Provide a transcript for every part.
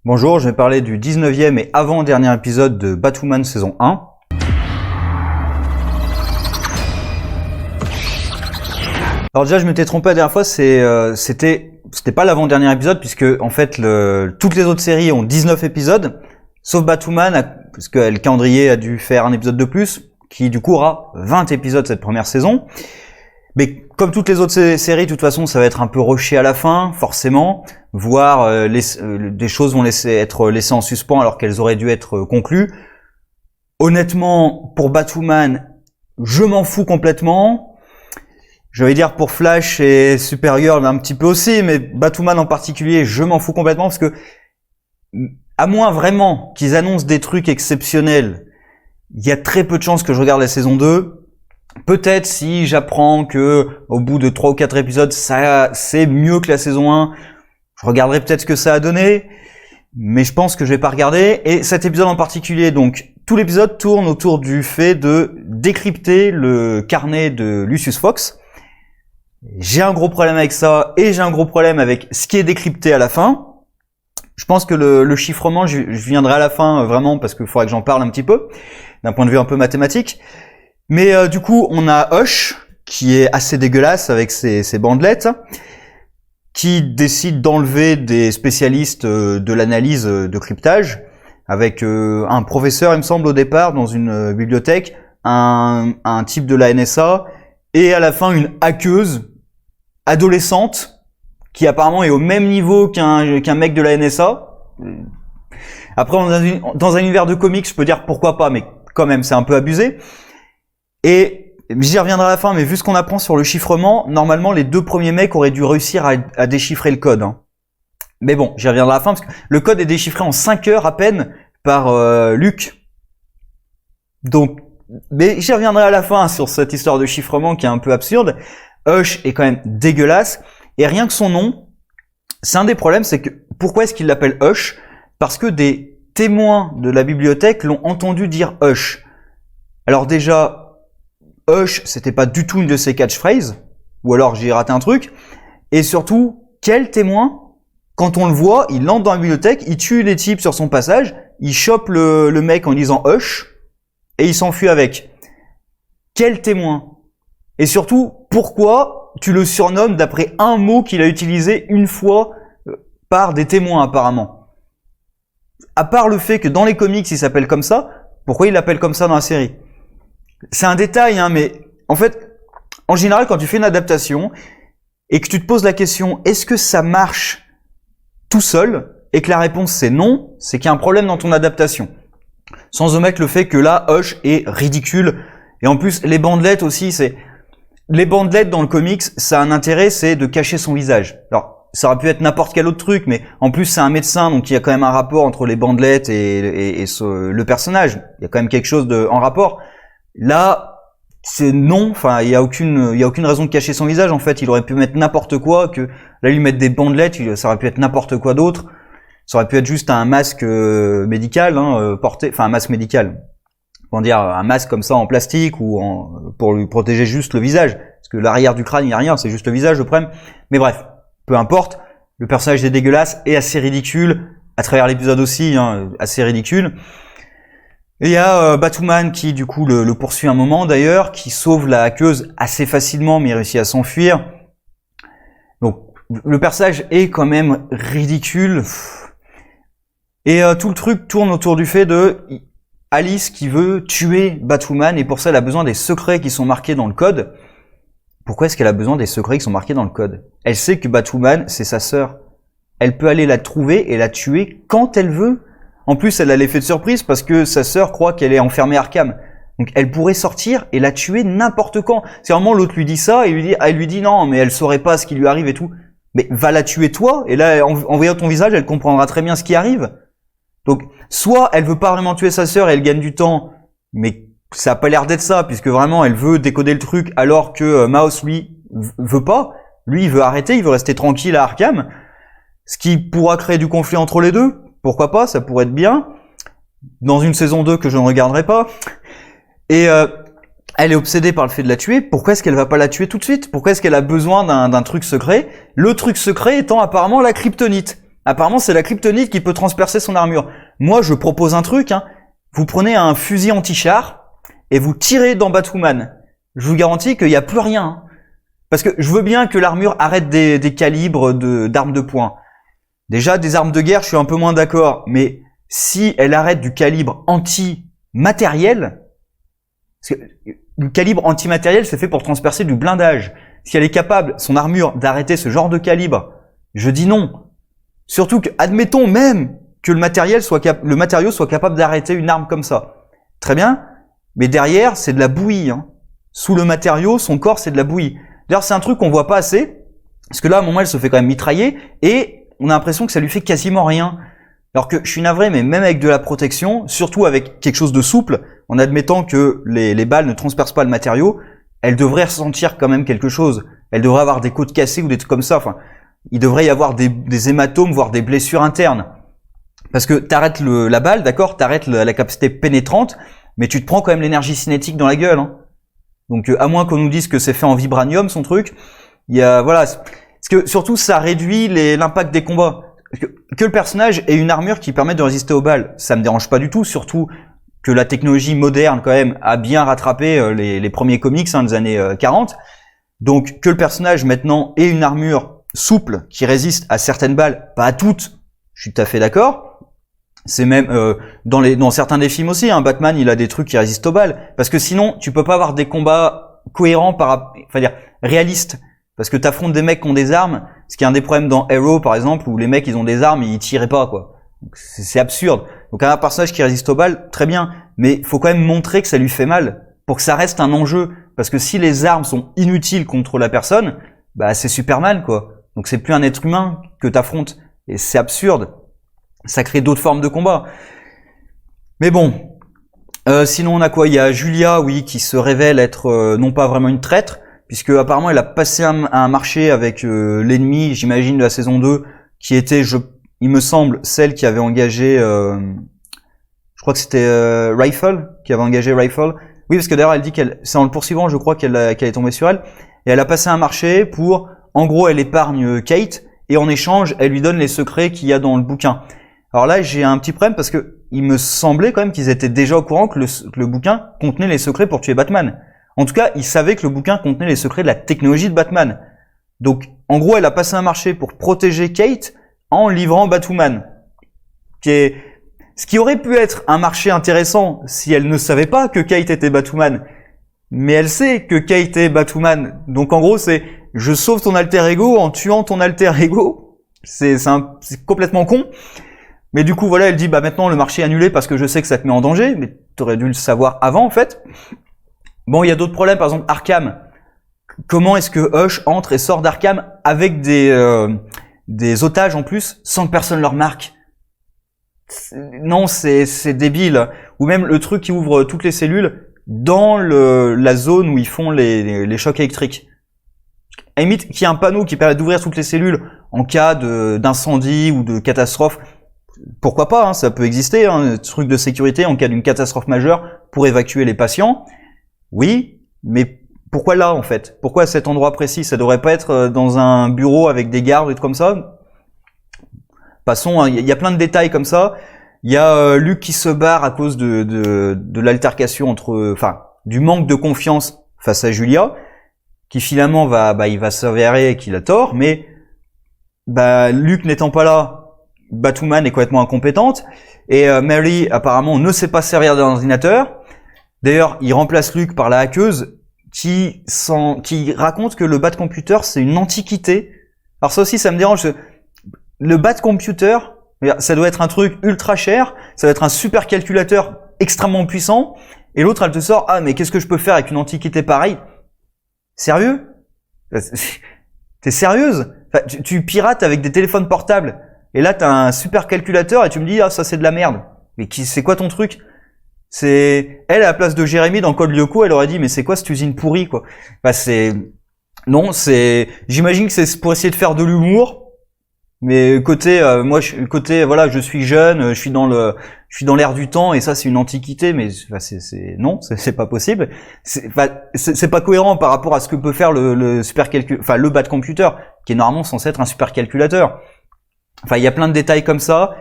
Bonjour, je vais parler du 19e et avant-dernier épisode de Batwoman saison 1. Alors déjà, je m'étais trompé la dernière fois, c'était pas l'avant-dernier épisode puisque en fait toutes les autres séries ont 19 épisodes, sauf Batwoman parce que le calendrier a dû faire un épisode de plus, qui du coup aura 20 épisodes cette première saison. Mais comme toutes les autres séries, de toute façon, ça va être un peu rushé à la fin, forcément, voire des choses vont être laissées en suspens alors qu'elles auraient dû être conclues. Honnêtement, pour Batwoman, je m'en fous complètement. Je vais dire pour Flash et Supergirl un petit peu aussi, mais Batwoman en particulier, je m'en fous complètement parce que, à moins vraiment qu'ils annoncent des trucs exceptionnels, il y a très peu de chances que je regarde la saison 2. Peut-être si j'apprends que au bout de 3 ou 4 épisodes, ça c'est mieux que la saison 1, je regarderai peut-être ce que ça a donné, mais je pense que je vais pas regarder. Et cet épisode en particulier, donc tout l'épisode tourne autour du fait de décrypter le carnet de Lucius Fox. J'ai un gros problème avec ça et j'ai un gros problème avec ce qui est décrypté à la fin. Je pense que le chiffrement, je viendrai à la fin vraiment parce qu'il faudra que j'en parle un petit peu, d'un point de vue un peu mathématique. Mais du coup, on a Hush, qui est assez dégueulasse avec ses bandelettes, qui décide d'enlever des spécialistes de l'analyse de cryptage, avec un professeur, il me semble, au départ, dans une bibliothèque, un type de la NSA, et à la fin, une hackeuse adolescente, qui apparemment est au même niveau qu'un mec de la NSA. Après, dans un univers de comics, je peux dire pourquoi pas, mais quand même, c'est un peu abusé. Et j'y reviendrai à la fin, mais vu ce qu'on apprend sur le chiffrement, normalement les 2 premiers mecs auraient dû réussir à déchiffrer le code. Hein. Mais bon, j'y reviendrai à la fin, parce que le code est déchiffré en 5 heures à peine par Luke. Donc, mais j'y reviendrai à la fin sur cette histoire de chiffrement qui est un peu absurde. Hush est quand même dégueulasse, et rien que son nom, c'est un des problèmes, c'est que pourquoi est-ce qu'il l'appelle Hush? Parce que des témoins de la bibliothèque l'ont entendu dire Hush. Alors déjà, Hush, c'était pas du tout une de ses catchphrases, ou alors j'ai raté un truc. Et surtout, quel témoin? Quand on le voit, il entre dans la bibliothèque, il tue les types sur son passage, il chope le mec en disant Hush, et il s'enfuit avec. Quel témoin? Et surtout, pourquoi tu le surnommes d'après un mot qu'il a utilisé une fois par des témoins apparemment? À part le fait que dans les comics il s'appelle comme ça, pourquoi il l'appelle comme ça dans la série? C'est un détail, hein, mais en fait, en général, quand tu fais une adaptation et que tu te poses la question, est-ce que ça marche tout seul, et que la réponse c'est non, c'est qu'il y a un problème dans ton adaptation. Sans omettre le fait que là, Hush est ridicule. Et en plus, les bandelettes aussi, les bandelettes dans le comics, ça a un intérêt, c'est de cacher son visage. Alors, ça aurait pu être n'importe quel autre truc, mais en plus, c'est un médecin, donc il y a quand même un rapport entre les bandelettes et le personnage. Il y a quand même quelque chose en rapport. Là, c'est non, enfin, il y a aucune raison de cacher son visage, en fait. Il aurait pu mettre n'importe quoi, que là, lui mettre des bandelettes, ça aurait pu être n'importe quoi d'autre. Ça aurait pu être juste un masque médical, hein, porté, enfin, un masque médical. Comment dire, un masque comme ça en plastique ou pour lui protéger juste le visage. Parce que l'arrière du crâne, il n'y a rien, c'est juste le visage, le problème. Mais bref, peu importe. Le personnage est dégueulasse et assez ridicule. À travers l'épisode aussi, hein, assez ridicule. Et il y a Batwoman qui du coup le poursuit un moment d'ailleurs, qui sauve la hackeuse assez facilement mais il réussit à s'enfuir. Donc le personnage est quand même ridicule. Et tout le truc tourne autour du fait de Alice qui veut tuer Batwoman et pour ça elle a besoin des secrets qui sont marqués dans le code. Pourquoi est-ce qu'elle a besoin des secrets qui sont marqués dans le code? Elle sait que Batwoman c'est sa sœur. Elle peut aller la trouver et la tuer quand elle veut. En plus, elle a l'effet de surprise parce que sa sœur croit qu'elle est enfermée à Arkham. Donc, elle pourrait sortir et la tuer n'importe quand. C'est vraiment l'autre lui dit ça et elle lui dit non, mais elle saurait pas ce qui lui arrive et tout. Mais va la tuer toi et là, en voyant ton visage, elle comprendra très bien ce qui arrive. Donc, soit elle veut pas vraiment tuer sa sœur et elle gagne du temps, mais ça a pas l'air d'être ça puisque vraiment elle veut décoder le truc alors que Mouse lui veut pas. Lui, il veut arrêter, il veut rester tranquille à Arkham. Ce qui pourra créer du conflit entre les deux. Pourquoi pas, ça pourrait être bien. Dans une saison 2 que je ne regarderai pas. Et elle est obsédée par le fait de la tuer. Pourquoi est-ce qu'elle va pas la tuer tout de suite? Pourquoi est-ce qu'elle a besoin d'un truc secret? Le truc secret étant apparemment la kryptonite. Apparemment, c'est la kryptonite qui peut transpercer son armure. Moi, je propose un truc, hein. Vous prenez un fusil anti-char et vous tirez dans Batwoman. Je vous garantis qu'il n'y a plus rien. Hein. Parce que je veux bien que l'armure arrête des calibres d'armes de poing. Déjà, des armes de guerre, je suis un peu moins d'accord. Mais si elle arrête du calibre anti-matériel, parce que le calibre anti-matériel, c'est fait pour transpercer du blindage. Si elle est capable, son armure, d'arrêter ce genre de calibre, je dis non. Surtout que, admettons même que le matériau soit capable d'arrêter une arme comme ça. Très bien, mais derrière, c'est de la bouillie. Hein. Sous le matériau, son corps, c'est de la bouillie. D'ailleurs, c'est un truc qu'on voit pas assez, parce que là, à un moment, elle se fait quand même mitrailler, et on a l'impression que ça lui fait quasiment rien. Alors que je suis navré, mais même avec de la protection, surtout avec quelque chose de souple, en admettant que les balles ne transpercent pas le matériau, elle devrait ressentir quand même quelque chose. Elle devrait avoir des côtes cassées ou des trucs comme ça. Enfin, il devrait y avoir des hématomes, voire des blessures internes. Parce que t'arrêtes la balle, d'accord, t'arrêtes la capacité pénétrante, mais tu te prends quand même l'énergie cinétique dans la gueule. Hein. Donc, à moins qu'on nous dise que c'est fait en vibranium, son truc, il y a, voilà. Parce que surtout, ça réduit l'impact des combats. Que le personnage ait une armure qui permet de résister aux balles, ça me dérange pas du tout, surtout que la technologie moderne quand même a bien rattrapé les premiers comics des années 40. Donc que le personnage maintenant ait une armure souple qui résiste à certaines balles, pas à toutes, je suis tout à fait d'accord. C'est même dans certains des films aussi, hein, Batman il a des trucs qui résistent aux balles, parce que sinon tu peux pas avoir des combats cohérents réalistes. Parce que t'affrontes des mecs qui ont des armes, ce qui est un des problèmes dans Arrow par exemple, où les mecs ils ont des armes et ils tiraient pas quoi. C'est absurde. Donc un personnage qui résiste aux balles, très bien, mais il faut quand même montrer que ça lui fait mal, pour que ça reste un enjeu. Parce que si les armes sont inutiles contre la personne, bah c'est Superman quoi. Donc c'est plus un être humain que t'affrontes. Et c'est absurde. Ça crée d'autres formes de combat. Mais bon. Sinon on a quoi? Il y a Julia, oui, qui se révèle être non pas vraiment une traître, puisque apparemment elle a passé un marché avec l'ennemi, j'imagine, de la saison 2, qui était, il me semble, celle qui avait engagé, je crois que c'était Rifle, qui avait engagé Rifle. Oui, parce que d'ailleurs elle dit c'est en le poursuivant, je crois qu'elle est tombée sur elle, et elle a passé un marché pour, en gros, elle épargne Kate, et en échange, elle lui donne les secrets qu'il y a dans le bouquin. Alors là, j'ai un petit problème parce que il me semblait quand même qu'ils étaient déjà au courant que le bouquin contenait les secrets pour tuer Batman. En tout cas, ils savaient que le bouquin contenait les secrets de la technologie de Batman. Donc, en gros, elle a passé un marché pour protéger Kate en livrant Batwoman. Ce qui aurait pu être un marché intéressant si elle ne savait pas que Kate était Batwoman. Mais elle sait que Kate est Batwoman. Donc, en gros, c'est « je sauve ton alter ego en tuant ton alter ego ». C'est complètement con. Mais du coup, voilà, elle dit « bah maintenant, le marché est annulé parce que je sais que ça te met en danger. » Mais t'aurais dû le savoir avant, en fait. Bon, il y a d'autres problèmes, par exemple Arkham. Comment est-ce que Hush entre et sort d'Arkham avec des otages en plus, sans que personne leur marque? Non, c'est débile. Ou même le truc qui ouvre toutes les cellules dans la zone où ils font les chocs électriques. À la limite, qu'il y ait un panneau qui permet d'ouvrir toutes les cellules en cas d'incendie ou de catastrophe, pourquoi pas, hein, ça peut exister, hein, truc de sécurité en cas d'une catastrophe majeure pour évacuer les patients. Oui, mais pourquoi là en fait? Pourquoi à cet endroit précis? Ça devrait pas être dans un bureau avec des gardes et tout comme ça? Passons, il y a plein de détails comme ça. Il y a Luke qui se barre à cause de l'altercation du manque de confiance face à Julia, qui finalement il va s'avérer qu'il a tort, mais Luke n'étant pas là, Batwoman est complètement incompétente, et Mary apparemment ne sait pas servir d'un ordinateur. D'ailleurs, il remplace Luke par la hackeuse qui raconte que le Batcomputer c'est une antiquité. Alors ça aussi ça me dérange. Le Batcomputer, ça doit être un truc ultra cher, ça doit être un super calculateur extrêmement puissant, et l'autre elle te sort « Ah mais qu'est-ce que je peux faire avec une antiquité pareille ?» Sérieux? T'es sérieuse? Enfin, tu pirates avec des téléphones portables, et là t'as un super calculateur et tu me dis « Ah ça c'est de la merde ». Mais c'est quoi ton truc? Elle à la place de Jérémy dans Code Lyoko, elle aurait dit « Mais c'est quoi cette usine pourrie quoi ?» J'imagine que c'est pour essayer de faire de l'humour. Mais côté voilà, je suis jeune, je suis dans l'air du temps et ça c'est une antiquité, mais c'est pas possible. C'est pas cohérent par rapport à ce que peut faire le Batcomputer, qui est normalement censé être un supercalculateur. Enfin, il y a plein de détails comme ça.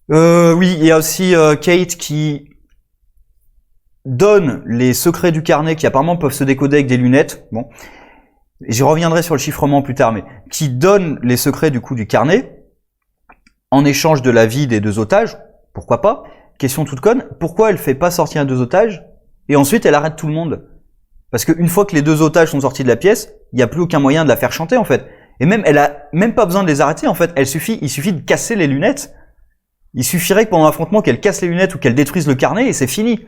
Oui, il y a aussi Kate qui donne les secrets du carnet qui apparemment peuvent se décoder avec des lunettes. Bon, j'y reviendrai sur le chiffrement plus tard, mais qui donne les secrets du coup du carnet en échange de la vie des 2 otages. Pourquoi pas? Question toute conne. Pourquoi elle fait pas sortir 2 otages et ensuite elle arrête tout le monde? Parce qu'une fois que les 2 otages sont sortis de la pièce, il n'y a plus aucun moyen de la faire chanter en fait. Et même elle a même pas besoin de les arrêter en fait. Il suffit de casser les lunettes. Il suffirait que pendant l'affrontement qu'elle casse les lunettes ou qu'elle détruise le carnet et c'est fini.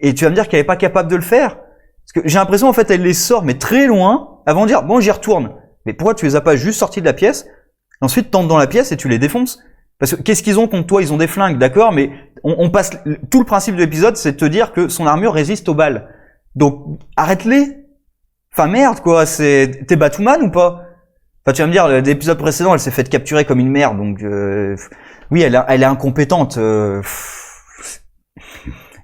Et tu vas me dire qu'elle est pas capable de le faire? Parce que j'ai l'impression en fait elle les sort mais très loin avant de dire bon j'y retourne. Mais pourquoi tu les as pas juste sortis de la pièce? Ensuite t'entres dans la pièce et tu les défonces. Parce que qu'est-ce qu'ils ont contre toi? Ils ont des flingues, d'accord, mais on passe tout le principe de l'épisode, c'est de te dire que son armure résiste aux balles. Donc arrête-les. Enfin merde quoi, t'es Batwoman ou pas? Enfin tu vas me dire l'épisode précédent, elle s'est faite capturer comme une merde, donc oui elle est incompétente. Je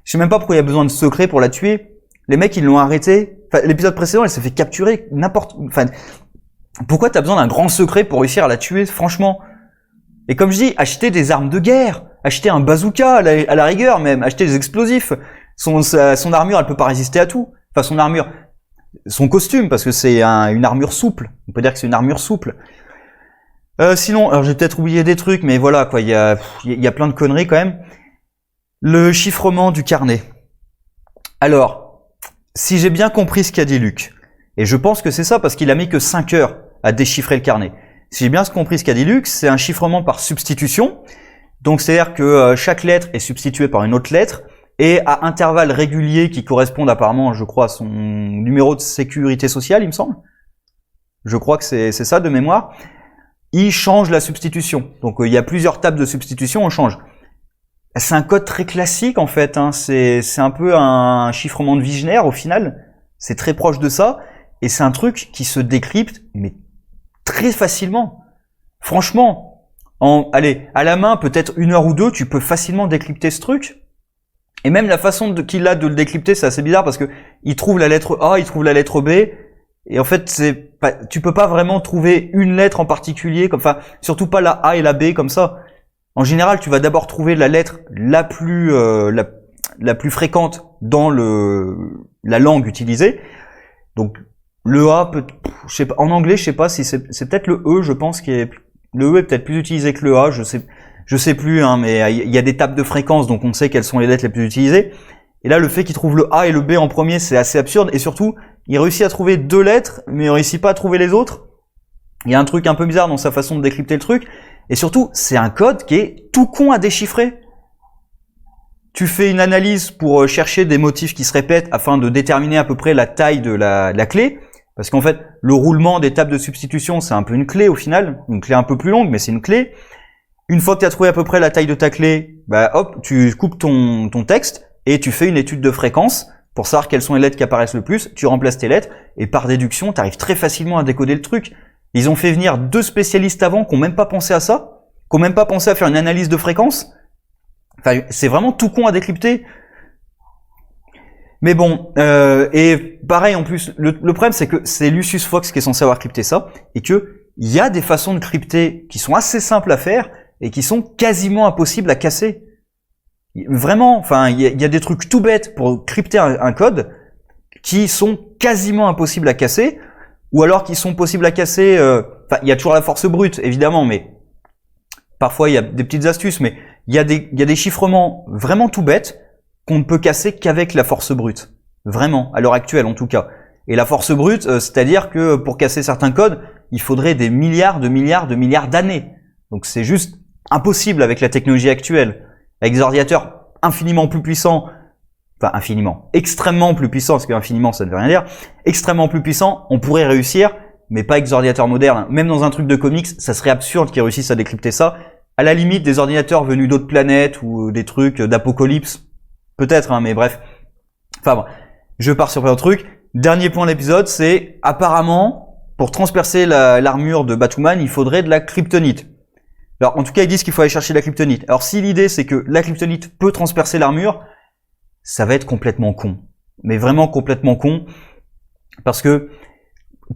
sais même pas pourquoi il y a besoin de secret pour la tuer. Les mecs ils l'ont arrêté. Enfin, l'épisode précédent, elle s'est fait capturer Enfin, pourquoi t'as besoin d'un grand secret pour réussir à la tuer, franchement? Et comme je dis, acheter des armes de guerre, acheter un bazooka à la rigueur même, acheter des explosifs. Son armure, elle peut pas résister à tout. Enfin, son costume, parce que c'est une armure souple. On peut dire que c'est une armure souple. Sinon, alors j'ai peut-être oublié des trucs, mais voilà quoi, il y a plein de conneries quand même. Le chiffrement du carnet. Alors, si j'ai bien compris ce qu'a dit Luc, et je pense que c'est ça parce qu'il a mis que 5 heures à déchiffrer le carnet. Si j'ai bien compris ce qu'a dit Luc, c'est un chiffrement par substitution. Donc c'est-à-dire que chaque lettre est substituée par une autre lettre et à intervalles réguliers qui correspondent apparemment, je crois, à son numéro de sécurité sociale, il me semble. Je crois que c'est ça de mémoire. Il change la substitution. Donc il y a plusieurs tables de substitution, on change. C'est un code très classique en fait, hein. C'est un peu un chiffrement de Wigner au final. C'est très proche de ça. Et c'est un truc qui se décrypte, mais très facilement. Franchement, allez, à la main, peut-être 1 heure ou 2, tu peux facilement décrypter ce truc. Et même la façon qu'il a de le décrypter, c'est assez bizarre parce que il trouve la lettre A, il trouve la lettre B. Et en fait, tu peux pas vraiment trouver une lettre en particulier, enfin, surtout pas la A et la B comme ça. En général, tu vas d'abord trouver la lettre la plus fréquente dans la langue utilisée. Donc le A je sais pas, en anglais, je sais pas si c'est peut-être le E, je pense le E est peut-être plus utilisé que le A, je sais plus hein, mais il y a des tables de fréquence donc on sait quelles sont les lettres les plus utilisées. Et là le fait qu'il trouve le A et le B en premier, c'est assez absurde et surtout, il réussit à trouver 2 lettres mais il réussit pas à trouver les autres. Il y a un truc un peu bizarre dans sa façon de décrypter le truc. Et surtout, c'est un code qui est tout con à déchiffrer. Tu fais une analyse pour chercher des motifs qui se répètent afin de déterminer à peu près la taille de la clé. Parce qu'en fait, le roulement des tables de substitution, c'est un peu une clé au final. Une clé un peu plus longue, mais c'est une clé. Une fois que tu as trouvé à peu près la taille de ta clé, bah hop, tu coupes ton texte et tu fais une étude de fréquence pour savoir quelles sont les lettres qui apparaissent le plus. Tu remplaces tes lettres et par déduction, tu arrives très facilement à décoder le truc. Ils ont fait venir 2 spécialistes avant qui n'ont même pas pensé à ça, qui n'ont même pas pensé à faire une analyse de fréquence. Enfin, c'est vraiment tout con à décrypter. Mais bon, et pareil en plus, le problème c'est que c'est Lucius Fox qui est censé avoir crypté ça, et que il y a des façons de crypter qui sont assez simples à faire et qui sont quasiment impossibles à casser. Vraiment, enfin, il y a des trucs tout bêtes pour crypter un code qui sont quasiment impossibles à casser. Ou alors qui sont possibles à casser, il y a toujours la force brute, évidemment, mais parfois il y a des petites astuces, mais il y a des chiffrements vraiment tout bêtes qu'on ne peut casser qu'avec la force brute. Vraiment, à l'heure actuelle en tout cas. Et la force brute, c'est-à-dire que pour casser certains codes, il faudrait des milliards d'années. Donc c'est juste impossible avec la technologie actuelle. Avec des ordinateurs infiniment plus puissants, enfin infiniment, extrêmement plus puissant, parce qu'infiniment ça ne veut rien dire, extrêmement plus puissant, on pourrait réussir, mais pas avec des ordinateurs modernes. Même dans un truc de comics, ça serait absurde qu'ils réussissent à décrypter ça. À la limite, des ordinateurs venus d'autres planètes ou des trucs d'apocalypse, peut-être, hein, mais bref. Enfin bon, je pars sur plein de trucs. Dernier point de l'épisode, c'est apparemment, pour transpercer l'armure de Batwoman, il faudrait de la kryptonite. Alors en tout cas, ils disent qu'il faut aller chercher de la kryptonite. Alors si l'idée c'est que la kryptonite peut transpercer l'armure, ça va être complètement con. Mais vraiment complètement con. Parce que,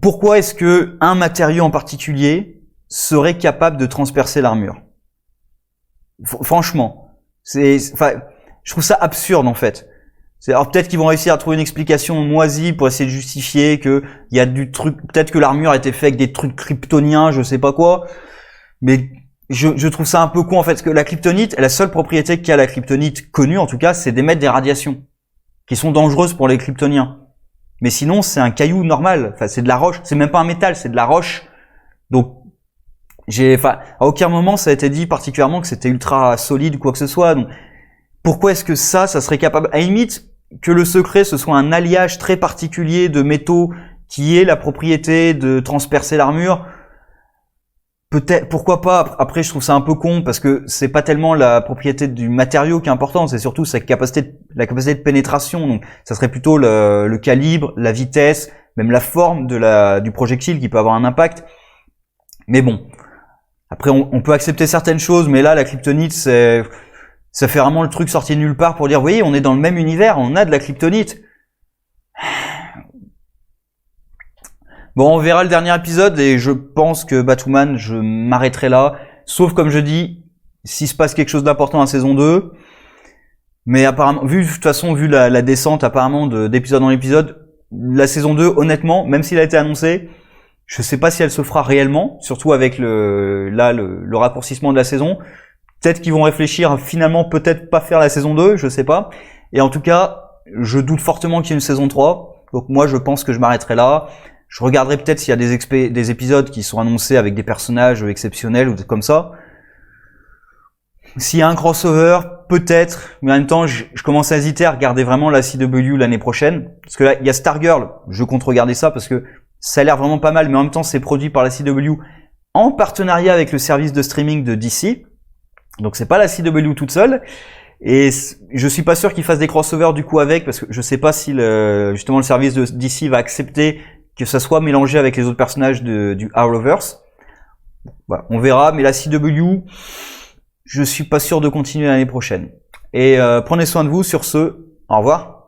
pourquoi est-ce que un matériau en particulier serait capable de transpercer l'armure. Franchement, enfin, je trouve ça absurde en fait. Alors peut-être qu'ils vont réussir à trouver une explication moisie pour essayer de justifier que il y a du truc, peut-être que l'armure a été faite avec des trucs kryptoniens, je sais pas quoi. Mais je trouve ça un peu con en fait, parce que la kryptonite, la seule propriété qu'a la kryptonite connue en tout cas, c'est d'émettre des radiations qui sont dangereuses pour les kryptoniens. Mais sinon, c'est un caillou normal. Enfin, c'est de la roche. C'est même pas un métal, c'est de la roche. Donc, à aucun moment ça a été dit particulièrement que c'était ultra solide ou quoi que ce soit. Donc, pourquoi est-ce que ça serait capable, à la limite, que le secret ce soit un alliage très particulier de métaux qui ait la propriété de transpercer l'armure? Peut-être, pourquoi pas. Après, je trouve ça un peu con parce que c'est pas tellement la propriété du matériau qui est importante, c'est surtout la capacité de pénétration. Donc, ça serait plutôt le calibre, la vitesse, même la forme du projectile qui peut avoir un impact. Mais bon, après, on peut accepter certaines choses, mais là, la kryptonite, ça fait vraiment le truc sorti de nulle part pour dire, oui, on est dans le même univers, on a de la kryptonite. Bon, on verra le dernier épisode et je pense que Batwoman, je m'arrêterai là. Sauf, comme je dis, s'il se passe quelque chose d'important dans la saison 2. Mais apparemment, de toute façon, vu la descente apparemment d'épisode en épisode, la saison 2, honnêtement, même s'il a été annoncé, je sais pas si elle se fera réellement, surtout avec le raccourcissement de la saison. Peut-être qu'ils vont réfléchir à finalement peut-être pas faire la saison 2, je sais pas. Et en tout cas, je doute fortement qu'il y ait une saison 3. Donc moi, je pense que je m'arrêterai là. Je regarderai peut-être s'il y a des épisodes qui sont annoncés avec des personnages exceptionnels ou comme ça. S'il y a un crossover, peut-être. Mais en même temps, je commence à hésiter à regarder vraiment la CW l'année prochaine. Parce que là, il y a Stargirl. Je compte regarder ça parce que ça a l'air vraiment pas mal. Mais en même temps, c'est produit par la CW en partenariat avec le service de streaming de DC. Donc c'est pas la CW toute seule. Et je suis pas sûr qu'ils fassent des crossovers du coup avec, parce que je sais pas si justement le service de DC va accepter que ça soit mélangé avec les autres personnages du Arrowverse. Voilà, on verra, mais la CW, je suis pas sûr de continuer l'année prochaine. Et prenez soin de vous sur ce. Au revoir.